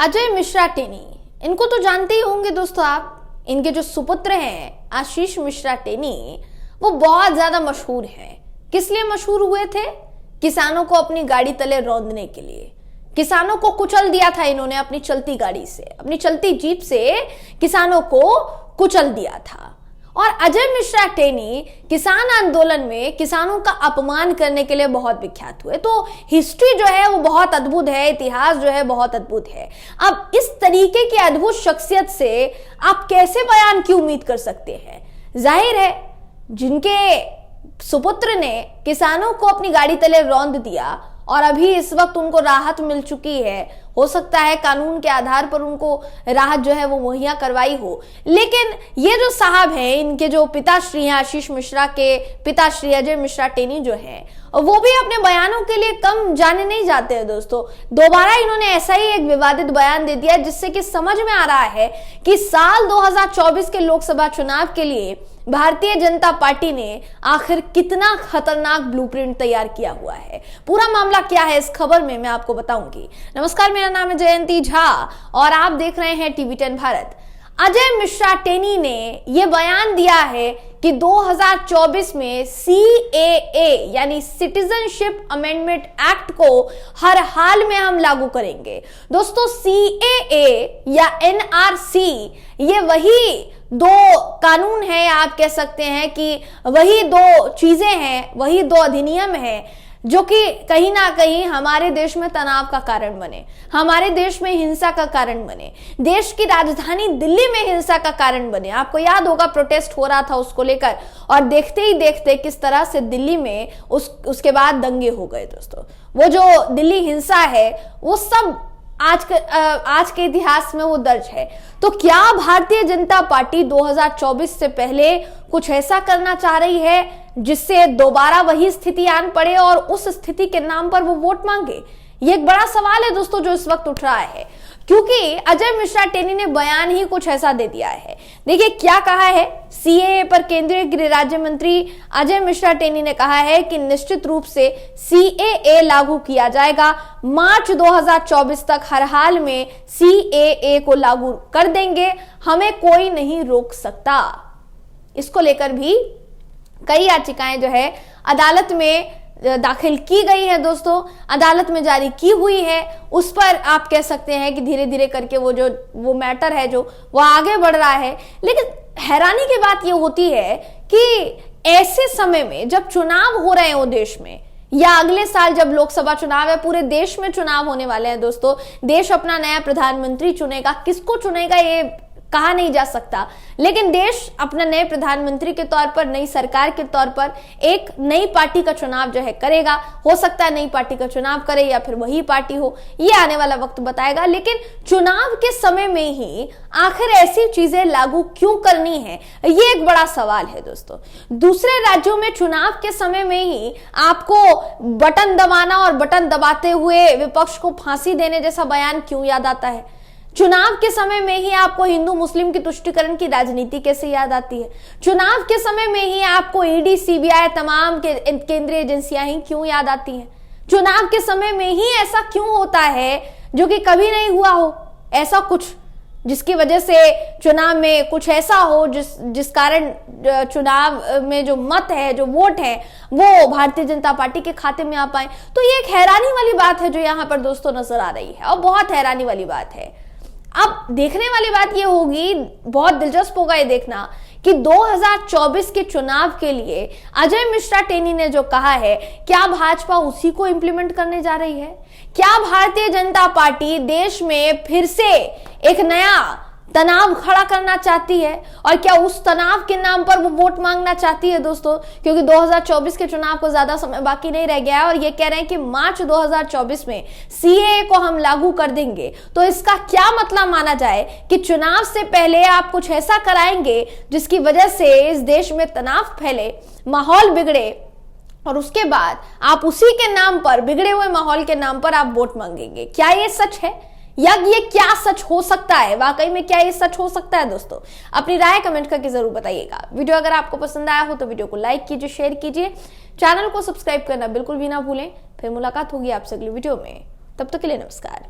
अजय मिश्रा टेनी, इनको तो जानते ही होंगे दोस्तों आप। इनके जो सुपुत्र हैं आशीष मिश्रा टेनी, वो बहुत ज्यादा मशहूर हैं। किस लिए मशहूर हुए थे? किसानों को अपनी गाड़ी तले रौंदने के लिए। किसानों को कुचल दिया था इन्होंने अपनी चलती गाड़ी से, अपनी चलती जीप से किसानों को कुचल दिया था। और अजय मिश्रा टेनी किसान आंदोलन में किसानों का अपमान करने के लिए बहुत विख्यात हुए। तो हिस्ट्री जो है वो बहुत अद्भुत है, इतिहास जो है बहुत अद्भुत है। अब इस तरीके की अद्भुत शख्सियत से आप कैसे बयान की उम्मीद कर सकते हैं? जाहिर है जिनके सुपुत्र ने किसानों को अपनी गाड़ी तले रौंद दिया और अभी इस वक्त उनको राहत मिल चुकी है, हो सकता है कानून के आधार पर उनको राहत जो है वो मुहैया करवाई हो। लेकिन ये जो साहब हैं, इनके जो पिताश्री हैं, आशीष मिश्रा के पिताश्री अजय मिश्रा टेनी जो हैं, वो भी अपने बयानों के लिए कम जाने नहीं जाते हैं दोस्तों। दोबारा इन्होंने ऐसा ही एक विवादित बयान दे दिया जिससे कि समझ में आ रहा है कि साल 2024 के लोकसभा चुनाव के लिए भारतीय जनता पार्टी ने आखिर कितना खतरनाक ब्लूप्रिंट तैयार किया हुआ है। पूरा मामला क्या है इस खबर में मैं आपको बताऊंगी। नमस्कार, मेरा नाम है जयंती झा और आप देख रहे हैं टीवी10 भारत। अजय मिश्रा टेनी ने यह बयान दिया है कि 2024 में CAA यानी सिटीजनशिप अमेंडमेंट एक्ट को हर हाल में हम लागू करेंगे। दोस्तों, CAA या NRC ये वही दो कानून है, आप कह सकते हैं कि वही दो चीजें हैं, वही दो अधिनियम हैं जो कि कहीं ना कहीं हमारे देश में तनाव का कारण बने, हमारे देश में हिंसा का कारण बने, देश की राजधानी दिल्ली में हिंसा का कारण बने। आपको याद होगा प्रोटेस्ट हो रहा था उसको लेकर और देखते ही देखते किस तरह से दिल्ली में उसके बाद दंगे हो गए। दोस्तों, वो जो दिल्ली हिंसा है वो सब आज के इतिहास में वो दर्ज है। तो क्या भारतीय जनता पार्टी 2024 से पहले कुछ ऐसा करना चाह रही है जिससे दोबारा वही स्थिति आन पड़े और उस स्थिति के नाम पर वो वोट मांगे? ये एक बड़ा सवाल है दोस्तों जो इस वक्त उठ रहा है, क्योंकि अजय मिश्रा टेनी ने बयान ही कुछ ऐसा दे दिया है। देखिए क्या कहा है। CAA पर केंद्रीय गृह राज्य मंत्री अजय मिश्रा टेनी ने कहा है कि निश्चित रूप से CAA लागू किया जाएगा। मार्च 2024 तक हर हाल में CAA को लागू कर देंगे, हमें कोई नहीं रोक सकता। इसको लेकर भी कई याचिकाएं जो है अदालत में दाखिल की गई है दोस्तों, अदालत में जारी की हुई है। उस पर आप कह सकते हैं कि धीरे धीरे करके वो मैटर है जो वो आगे बढ़ रहा है। लेकिन हैरानी की बात ये होती है कि ऐसे समय में जब चुनाव हो रहे हो देश में, या अगले साल जब लोकसभा चुनाव है, पूरे देश में चुनाव होने वाले हैं दोस्तों, देश अपना नया प्रधानमंत्री चुनेगा, किसको चुनेगा ये कहा नहीं जा सकता, लेकिन देश अपना नए प्रधानमंत्री के तौर पर, नई सरकार के तौर पर एक नई पार्टी का चुनाव जो है करेगा। हो सकता है नई पार्टी का चुनाव करे या फिर वही पार्टी हो, ये आने वाला वक्त बताएगा। लेकिन चुनाव के समय में ही आखिर ऐसी चीजें लागू क्यों करनी है, ये एक बड़ा सवाल है दोस्तों। दूसरे राज्यों में चुनाव के समय में ही आपको बटन दबाना और बटन दबाते हुए विपक्ष को फांसी देने जैसा बयान क्यों याद आता है? चुनाव के समय में ही आपको हिंदू मुस्लिम की तुष्टीकरण की राजनीति कैसे याद आती है? चुनाव के समय में ही आपको ED CBI तमाम केंद्रीय एजेंसियां ही क्यों याद आती हैं? चुनाव के समय में ही ऐसा क्यों होता है जो कि कभी नहीं हुआ हो? ऐसा कुछ जिसकी वजह से चुनाव में कुछ ऐसा हो जिस कारण चुनाव में जो मत है, जो वोट है, वो भारतीय जनता पार्टी के खाते में आ पाए। तो ये एक हैरानी वाली बात है जो यहाँ पर दोस्तों नजर आ रही है और बहुत हैरानी वाली बात है। अब देखने वाली बात ये होगी, बहुत दिलचस्प होगा ये देखना कि 2024 के चुनाव के लिए अजय मिश्रा टेनी ने जो कहा है, क्या भाजपा उसी को इंप्लीमेंट करने जा रही है? क्या भारतीय जनता पार्टी देश में फिर से एक नया तनाव खड़ा करना चाहती है? और क्या उस तनाव के नाम पर वो वोट मांगना चाहती है दोस्तों? क्योंकि 2024 के चुनाव को ज्यादा समय बाकी नहीं रह गया है और ये कह रहे हैं कि मार्च 2024 में CAA को हम लागू कर देंगे। तो इसका क्या मतलब माना जाए कि चुनाव से पहले आप कुछ ऐसा कराएंगे जिसकी वजह से इस देश में तनाव फैले, माहौल बिगड़े और उसके बाद आप उसी के नाम पर, बिगड़े हुए माहौल के नाम पर आप वोट मांगेंगे? क्या ये सच है या ये क्या सच हो सकता है? वाकई में क्या ये सच हो सकता है दोस्तों? अपनी राय कमेंट करके जरूर बताइएगा। वीडियो अगर आपको पसंद आया हो तो वीडियो को लाइक कीजिए, शेयर कीजिए, चैनल को सब्सक्राइब करना बिल्कुल भी ना भूलें। फिर मुलाकात होगी आपसे अगली वीडियो में, तब तक के लिए नमस्कार।